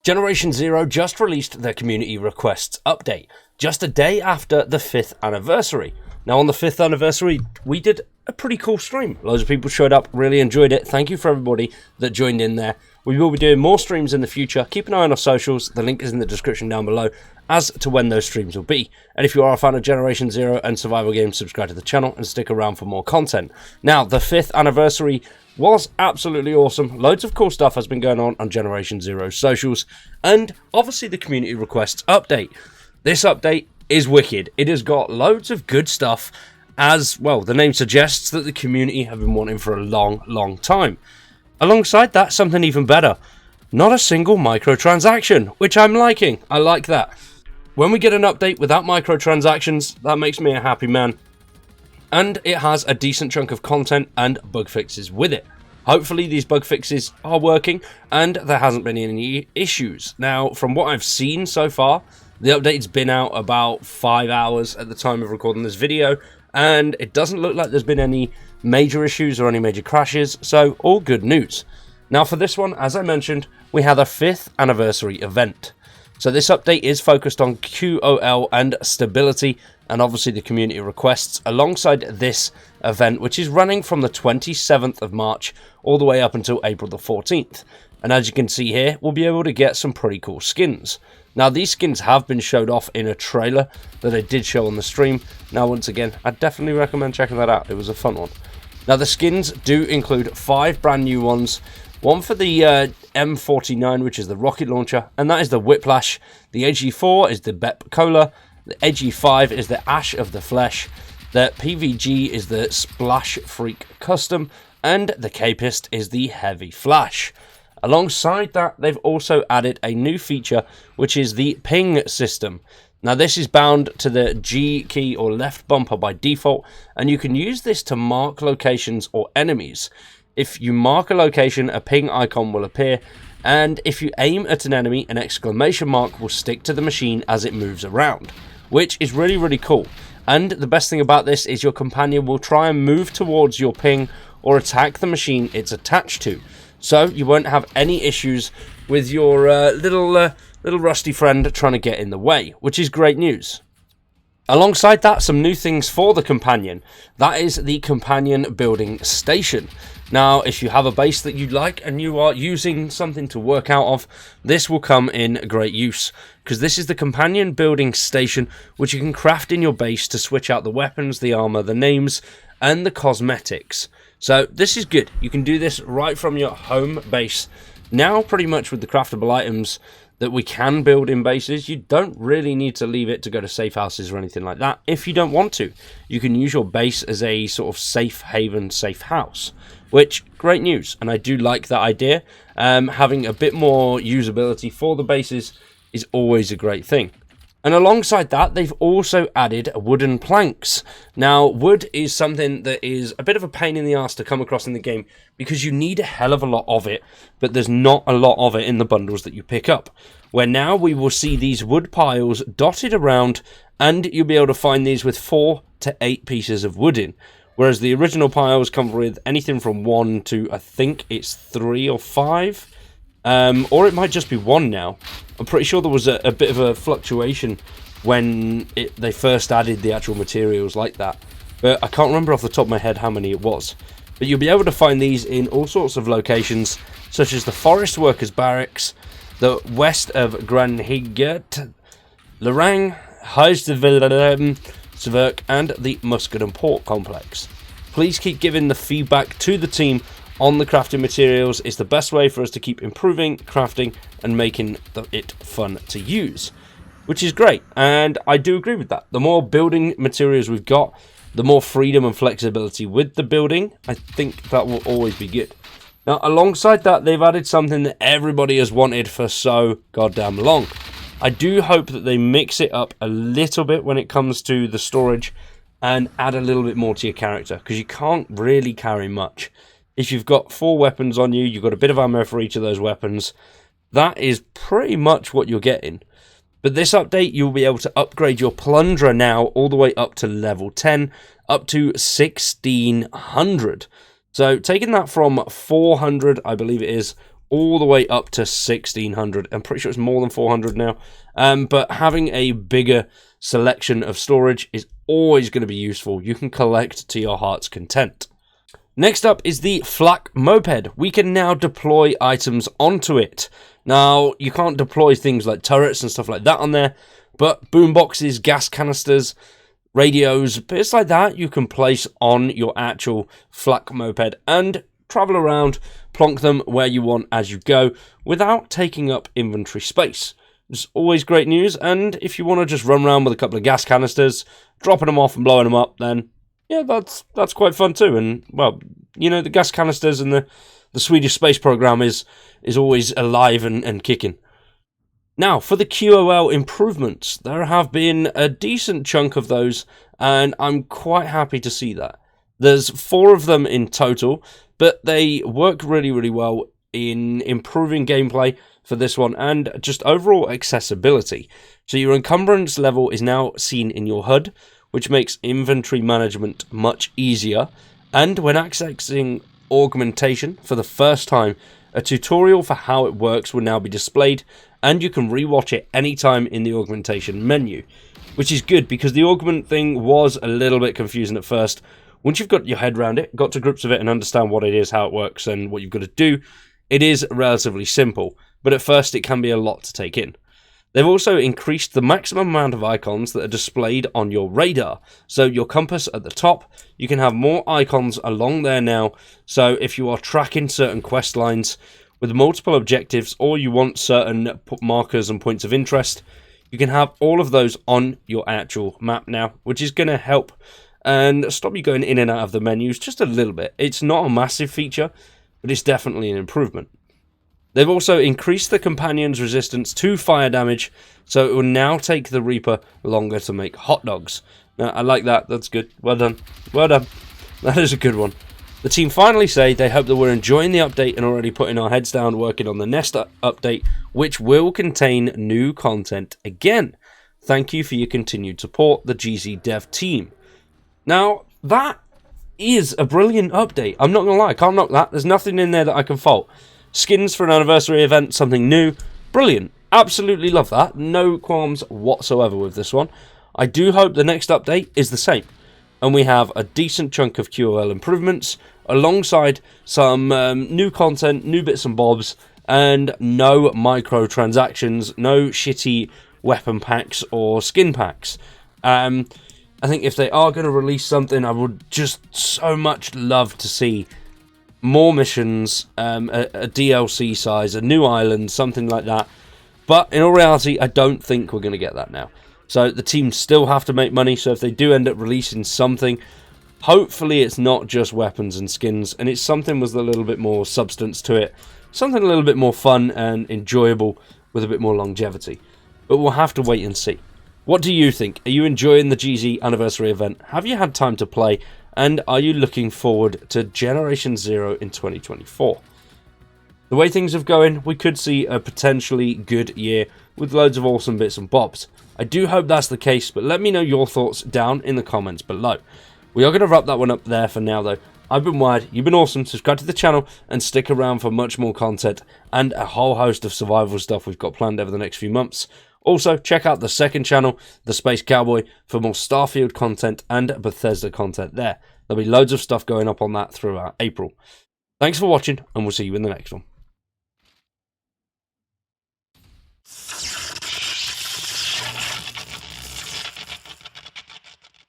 Generation Zero just released their community requests update, just a day after the 5th anniversary. Now on the 5th anniversary, we did a pretty cool stream. Loads of people showed up, really enjoyed it. Thank you for everybody that joined in there. We will be doing more streams in the future. Keep an eye on our socials. The link is in the description down below as to when those streams will be. And if you are a fan of Generation Zero and survival games, subscribe to the channel and stick around for more content. Now, the 5th anniversary was absolutely awesome. Loads of cool stuff has been going on Generation Zero's socials, and obviously the community requests update. This update is wicked. It has got loads of good stuff, as well, the name suggests that the community have been wanting for a long time. Alongside that, something even better. Not a single microtransaction, which I'm liking. I like that. When we get an update without microtransactions, that makes me a happy man. And it has a decent chunk of content and bug fixes with it. Hopefully these bug fixes are working and there hasn't been any issues. Now, from what I've seen so far, the update's been out about 5 hours at the time of recording this video, and it doesn't look like there's been any major issues or any major crashes, so all good news. Now for this one, as I mentioned, we had a 5th anniversary event. So this update is focused on QOL and stability, and obviously the community requests alongside this event, which is running from the 27th of March all the way up until April the 14th. And as you can see here, we'll be able to get some pretty cool skins. Now these skins have been showed off in a trailer that I did show on the stream. Now once again, I definitely recommend checking that out. It was a fun one. Now the skins do include 5 brand new ones. One for the M49, which is the rocket launcher, and that is the Whiplash. The AG4 is the Bep Cola. The AG5 is the Ash of the Flesh. The PVG is the Splash Freak Custom. And the Capist is the Heavy Flash. Alongside that, they've also added a new feature, which is the ping system. Now this is bound to the G key or left bumper by default, and you can use this to mark locations or enemies. If you mark a location, a ping icon will appear, and if you aim at an enemy, an exclamation mark will stick to the machine as it moves around, which is really cool. And the best thing about this is your companion will try and move towards your ping or attack the machine it's attached to. So you won't have any issues with your little rusty friend trying to get in the way, which is great news. Alongside that, some new things for the companion. That is the companion building station. Now, if you have a base that you'd like and you are using something to work out of, this will come in great use, because this is the companion building station, which you can craft in your base to switch out the weapons, the armor, the names, and the cosmetics. So this is good. You can do this right from your home base. Now, pretty much with the craftable items that we can build in bases, you don't really need to leave it to go to safe houses or anything like that if you don't want to. You can use your base as a sort of safe haven, safe house, which, great news, and I do like that idea. Having a bit more usability for the bases is always a great thing. And alongside that, they've also added wooden planks. Now, wood is something that is a bit of a pain in the arse to come across in the game because you need a hell of a lot of it, but there's not a lot of it in the bundles that you pick up. Where now we will see these wood piles dotted around, and you'll be able to find these with 4 to 8 pieces of wood in. Whereas the original piles come with anything from 1 to, I think it's 3 or 5. Or it might just be 1 now. I'm pretty sure there was a bit of a fluctuation when they first added the actual materials like that. But I can't remember off the top of my head how many it was. But you'll be able to find these in all sorts of locations, such as the Forest Workers Barracks, the west of Granhiget, Lorang, Huisdevelem, and the Musket and Port Complex. Please keep giving the feedback to the team on the crafting materials. It's the best way for us to keep improving crafting and making it fun to use, which is great, and I do agree with that. The more building materials we've got, the more freedom and flexibility with the building. I think that will always be good. Now, alongside that, they've added something that everybody has wanted for so goddamn long. I do hope that they mix it up a little bit when it comes to the storage and add a little bit more to your character, because you can't really carry much. If you've got 4 weapons on you, you've got a bit of ammo for each of those weapons. That is pretty much what you're getting. But this update, you'll be able to upgrade your plunger now all the way up to level 10, up to 1600. So taking that from 400, I believe it is, all the way up to 1600. I'm pretty sure it's more than 400 now. But having a bigger selection of storage is always going to be useful. You can collect to your heart's content. Next up is the flak moped. We can now deploy items onto it. Now, you can't deploy things like turrets and stuff like that on there, but boomboxes, gas canisters, radios, bits like that you can place on your actual flak moped and travel around, plonk them where you want as you go without taking up inventory space. It's always great news, and if you want to just run around with a couple of gas canisters, dropping them off and blowing them up, then yeah, that's quite fun too. And well, you know, the gas canisters and the Swedish space program is always alive and kicking. Now, for the QOL improvements, there have been a decent chunk of those, and I'm quite happy to see that. There's 4 of them in total, but they work really, really well in improving gameplay for this one and just overall accessibility. So your encumbrance level is now seen in your HUD, which makes inventory management much easier. And when accessing augmentation for the first time, a tutorial for how it works will now be displayed, and you can rewatch it anytime in the augmentation menu, which is good because the augment thing was a little bit confusing at first. Once you've got your head around it, got to grips with it and understand what it is, how it works, and what you've got to do, it is relatively simple, but at first it can be a lot to take in. They've also increased the maximum amount of icons that are displayed on your radar. So your compass at the top, you can have more icons along there now. So if you are tracking certain quest lines with multiple objectives, or you want certain markers and points of interest, you can have all of those on your actual map now, which is going to help and stop you going in and out of the menus just a little bit. It's not a massive feature, but it's definitely an improvement. They've also increased the companion's resistance to fire damage, so it will now take the Reaper longer to make hot dogs. Now, I like that. That's good. Well done. Well done. That is a good one. The team finally say they hope that we're enjoying the update and already putting our heads down working on the next update, which will contain new content again. Thank you for your continued support, the GZ dev team. Now, that is a brilliant update. I'm not going to lie. I can't knock that. There's nothing in there that I can fault. Skins for an anniversary event, something new. Brilliant. Absolutely love that. No qualms whatsoever with this one. I do hope the next update is the same, and we have a decent chunk of QOL improvements alongside some new content, new bits and bobs, and no microtransactions, no shitty weapon packs or skin packs. I think if they are going to release something, I would just so much love to see more missions, a DLC size, a new island, something like that. But in all reality, I don't think we're going to get that now. So the team still have to make money, so if they do end up releasing something, hopefully it's not just weapons and skins, and it's something with a little bit more substance to it, something a little bit more fun and enjoyable with a bit more longevity. But we'll have to wait and see. What do you think? Are you enjoying the GZ anniversary event? Have you had time to play? And are you looking forward to Generation Zero in 2024? The way things are going, we could see a potentially good year with loads of awesome bits and bobs. I do hope that's the case, but let me know your thoughts down in the comments below. We are going to wrap that one up there for now though. I've been Wired, you've been awesome, subscribe to the channel and stick around for much more content and a whole host of survival stuff we've got planned over the next few months. Also, check out the second channel, The Space Cowboy, for more Starfield content and Bethesda content there. There'll be loads of stuff going up on that throughout April. Thanks for watching, and we'll see you in the next one.